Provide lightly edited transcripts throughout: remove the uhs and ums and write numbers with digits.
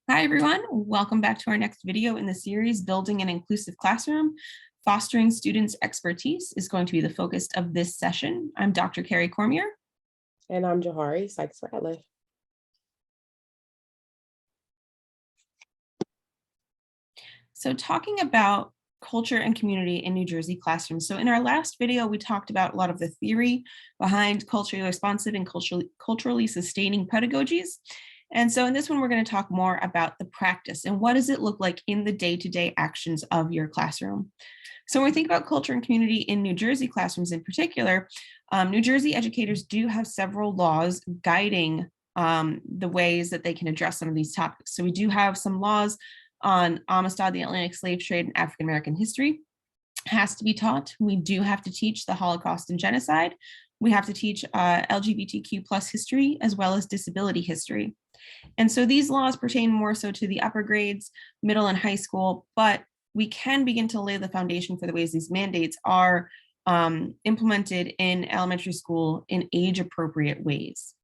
Hi, everyone. Welcome back to our next video in the series, Building an Inclusive Classroom. Fostering students' expertise is going to be the focus of this session. I'm Dr. Carrie Cormier. And I'm Johari Sykes-Ratliff. So talking about culture and community in New Jersey classrooms. So in our last video, we talked about a lot of the theory behind culturally responsive and culturally sustaining pedagogies. And so in this one, we're going to talk more about the practice and what does it look like in the day-to-day actions of your classroom. So when we think about culture and community in New Jersey classrooms in particular, New Jersey educators do have several laws guiding the ways that they can address some of these topics. So we do have some laws on Amistad, the Atlantic slave trade, and African-American history. Has to be taught. We do have to teach the Holocaust and genocide. We have to teach LGBTQ plus history as well as disability history. And so these laws pertain more so to the upper grades, middle and high school, but we can begin to lay the foundation for the ways these mandates are implemented in elementary school in age-appropriate ways.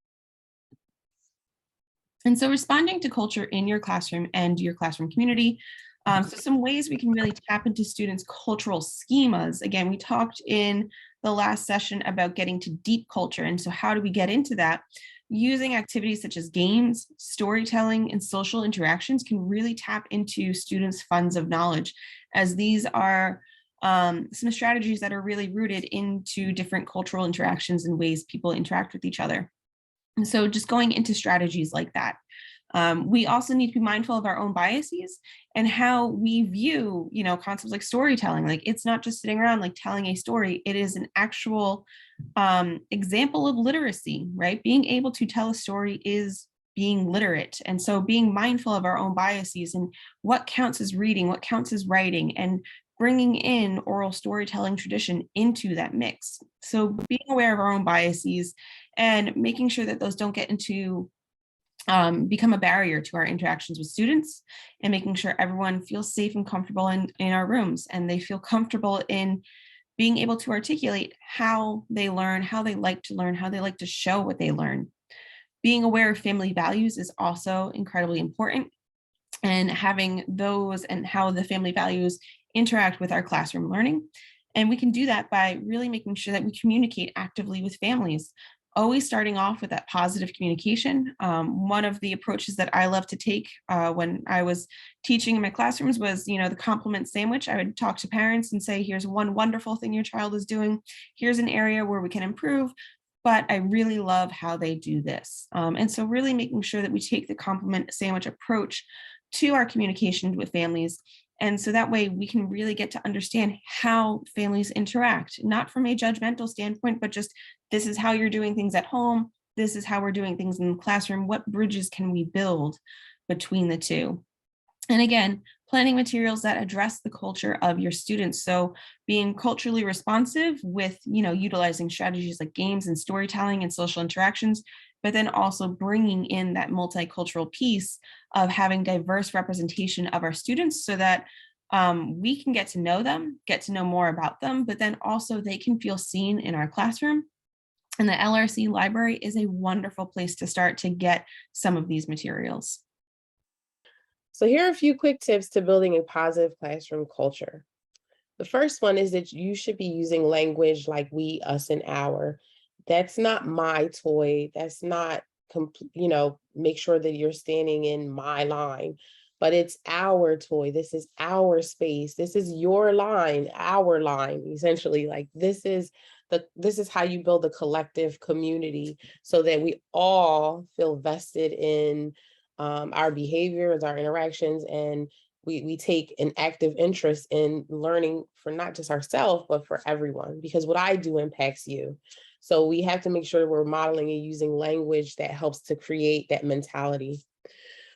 And so responding to culture in your classroom and your classroom community, so some ways we can really tap into students' cultural schemas. Again, we talked in the last session about getting to deep culture. And so how do we get into that? Using activities such as games, storytelling, and social interactions can really tap into students' funds of knowledge, as these are some strategies that are really rooted into different cultural interactions and ways people interact with each other. And so just going into strategies like that. We also need to be mindful of our own biases and how we view, concepts like storytelling. Like, it's not just sitting around like telling a story. It is an actual example of literacy, right? Being able to tell a story is being literate. And so being mindful of our own biases and what counts as reading, what counts as writing, and bringing in oral storytelling tradition into that mix. So being aware of our own biases and making sure that those don't get into become a barrier to our interactions with students, and making sure everyone feels safe and comfortable in our rooms, and they feel comfortable in being able to articulate how they learn, how they like to learn, how they like to show what they learn. Being aware of family values is also incredibly important, and having those and how the family values interact with our classroom learning. And we can do that by really making sure that we communicate actively with families, always starting off with that positive communication. One of the approaches that I love to take when I was teaching in my classrooms was, the compliment sandwich. I would talk to parents and say, here's one wonderful thing your child is doing. Here's an area where we can improve, but I really love how they do this. And so really making sure that we take the compliment sandwich approach to our communication with families. And so that way we can really get to understand how families interact, not from a judgmental standpoint, but just, this is how you're doing things at home. This is how we're doing things in the classroom. What bridges can we build between the two? And again, planning materials that address the culture of your students. So being culturally responsive with, utilizing strategies like games and storytelling and social interactions, but then also bringing in that multicultural piece of having diverse representation of our students, so that we can get to know them, get to know more about them, but then also they can feel seen in our classroom. And the LRC library is a wonderful place to start to get some of these materials. So here are a few quick tips to building a positive classroom culture. The first one is that you should be using language like we, us, and our. That's not my toy. That's not, make sure that you're standing in my line, but it's our toy. This is our space. This is your line, our line, essentially. Like, this is how you build a collective community, so that we all feel vested in our behaviors, our interactions, and we take an active interest in learning for not just ourselves, but for everyone, because what I do impacts you. So we have to make sure we're modeling and using language that helps to create that mentality.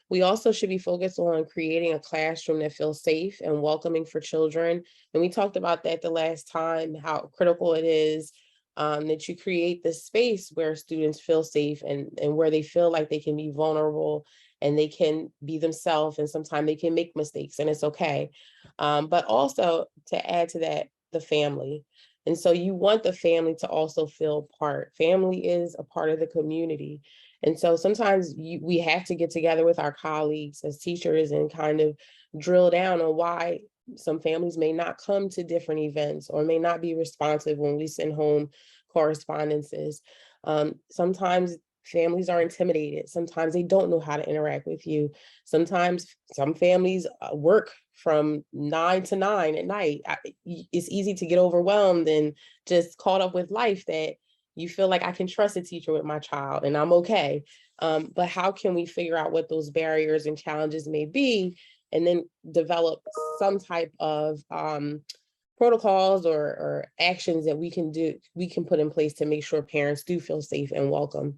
We also should be focused on creating a classroom that feels safe and welcoming for children. And we talked about that the last time, how critical it is that you create this space where students feel safe, and where they feel like they can be vulnerable and they can be themselves, and sometimes they can make mistakes, and it's okay. But also, to add to that, the family. And so you want the family to also feel part. Family is a part of the community. And so sometimes we have to get together with our colleagues as teachers and kind of drill down on why some families may not come to different events or may not be responsive when we send home correspondences. Sometimes families are intimidated. Sometimes they don't know how to interact with you. Sometimes some families work from 9 to 9 at night. It's easy to get overwhelmed and just caught up with life that you feel like I can trust a teacher with my child and I'm okay. But how can we figure out what those barriers and challenges may be and then develop some type of protocols or actions that we can put in place to make sure parents do feel safe and welcome.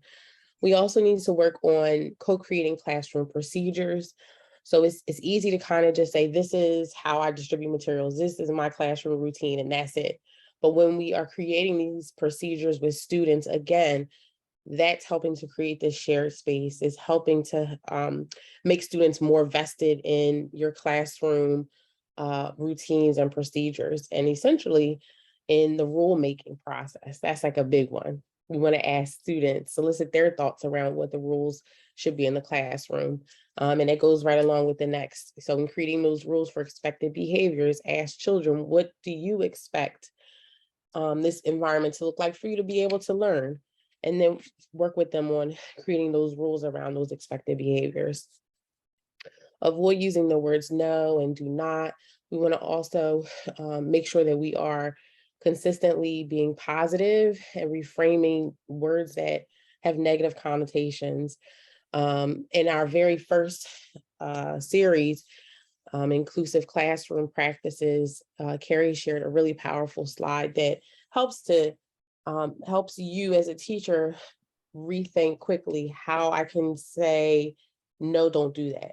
We also need to work on co-creating classroom procedures. So it's easy to kind of just say, this is how I distribute materials. This is my classroom routine and that's it. But when we are creating these procedures with students, again, that's helping to create this shared space, is helping to make students more vested in your classroom routines and procedures, and essentially in the rule-making process. That's like a big one. We want to ask students, solicit their thoughts around what the rules should be in the classroom. And it goes right along with the next. So in creating those rules for expected behaviors, ask children, what do you expect this environment to look like for you to be able to learn? And then work with them on creating those rules around those expected behaviors. Avoid using the words no and do not. We want to also make sure that we are consistently being positive and reframing words that have negative connotations. In our very first series, Inclusive Classroom Practices, Carrie shared a really powerful slide that helps you as a teacher rethink quickly how I can say, no, don't do that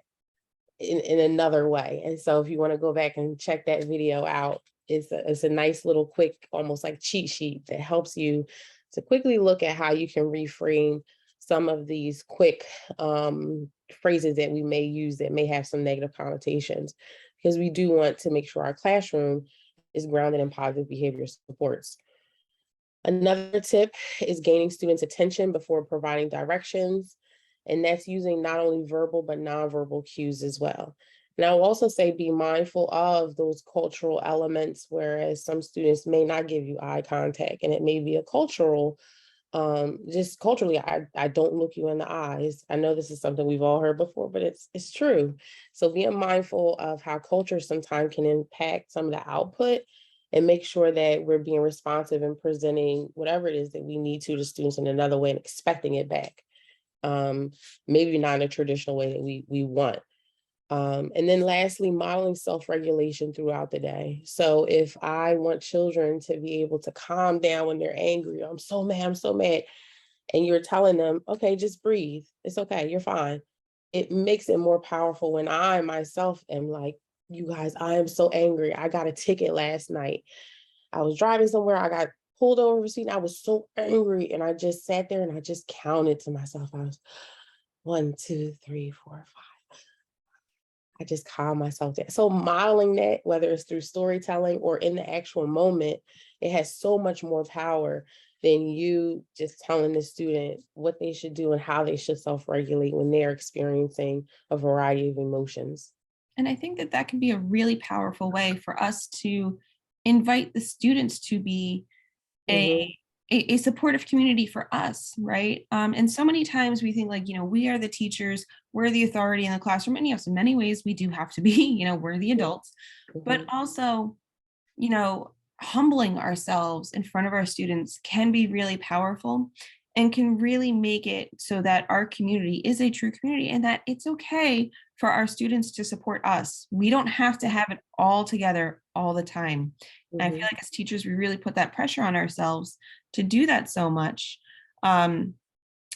in another way. And so if you want to go back and check that video out, it's a nice little quick, almost like cheat sheet that helps you to quickly look at how you can reframe some of these quick phrases that we may use that may have some negative connotations, because we do want to make sure our classroom is grounded in positive behavior supports. Another tip is gaining students' attention before providing directions. And that's using not only verbal, but nonverbal cues as well. And I will also say be mindful of those cultural elements, whereas some students may not give you eye contact, and it may be a cultural, just culturally, I don't look you in the eyes. I know this is something we've all heard before, but it's true. So being mindful of how culture sometimes can impact some of the output, and make sure that we're being responsive and presenting whatever it is that we need to the students in another way and expecting it back. Maybe not in a traditional way that we want. And then lastly, modeling self-regulation throughout the day. So if I want children to be able to calm down when they're angry, I'm so mad, and you're telling them, okay, just breathe. It's okay, you're fine. It makes it more powerful when I myself am like, you guys, I am so angry. I got a ticket last night. I was driving somewhere. I got pulled over for speeding. I was so angry. And I just sat there and I just counted to myself. I was 1, 2, 3, 4, 5. I just calmed myself down. So modeling that, whether it's through storytelling or in the actual moment, it has so much more power than you just telling the student what they should do and how they should self-regulate when they're experiencing a variety of emotions. And I think that that can be a really powerful way for us to invite the students to be Mhm, a supportive community for us, right? And so many times we think like, we are the teachers, we're the authority in the classroom. And yes, in many ways we do have to be, we're the adults, but mhm, also, you know, humbling ourselves in front of our students can be really powerful and can really make it so that our community is a true community and that it's okay for our students to support us. We don't have to have it all together all the time. And I feel mhm, like as teachers, we really put that pressure on ourselves to do that so much. Um,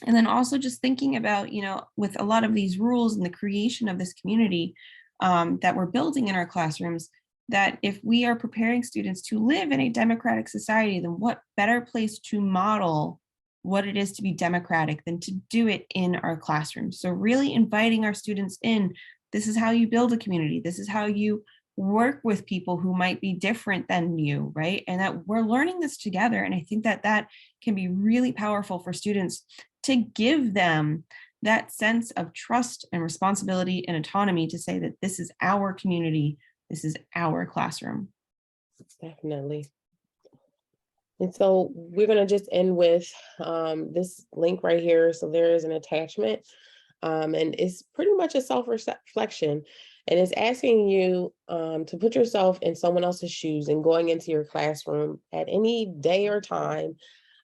and then also just thinking about, with a lot of these rules and the creation of this community that we're building in our classrooms, that if we are preparing students to live in a democratic society, then what better place to model what it is to be democratic than to do it in our classrooms? So really inviting our students in, this is how you build a community. This is how you work with people who might be different than you, right? And that we're learning this together. And I think that that can be really powerful for students to give them that sense of trust and responsibility and autonomy to say that this is our community, this is our classroom. Definitely. And so we're going to just end with this link right here. So there is an attachment, and it's pretty much a self-reflection. And it's asking you to put yourself in someone else's shoes and going into your classroom at any day or time,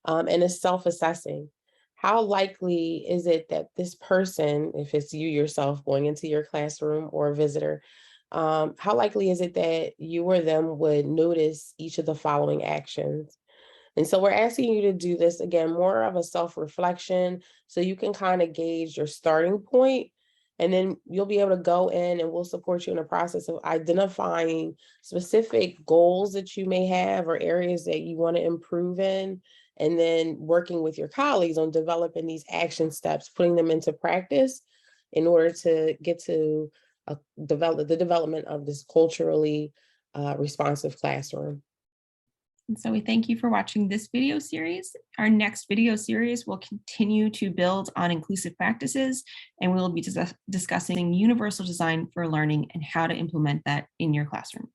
and it's self-assessing. How likely is it that this person, if it's you yourself going into your classroom or a visitor, how likely is it that you or them would notice each of the following actions? And so we're asking you to do this again, more of a self-reflection, so you can kind of gauge your starting point, and then you'll be able to go in and we'll support you in the process of identifying specific goals that you may have or areas that you want to improve in, and then working with your colleagues on developing these action steps, putting them into practice in order to get to the development of this culturally responsive classroom. And so we thank you for watching this video series. Our next video series will continue to build on inclusive practices, and we will be discussing universal design for learning and how to implement that in your classroom.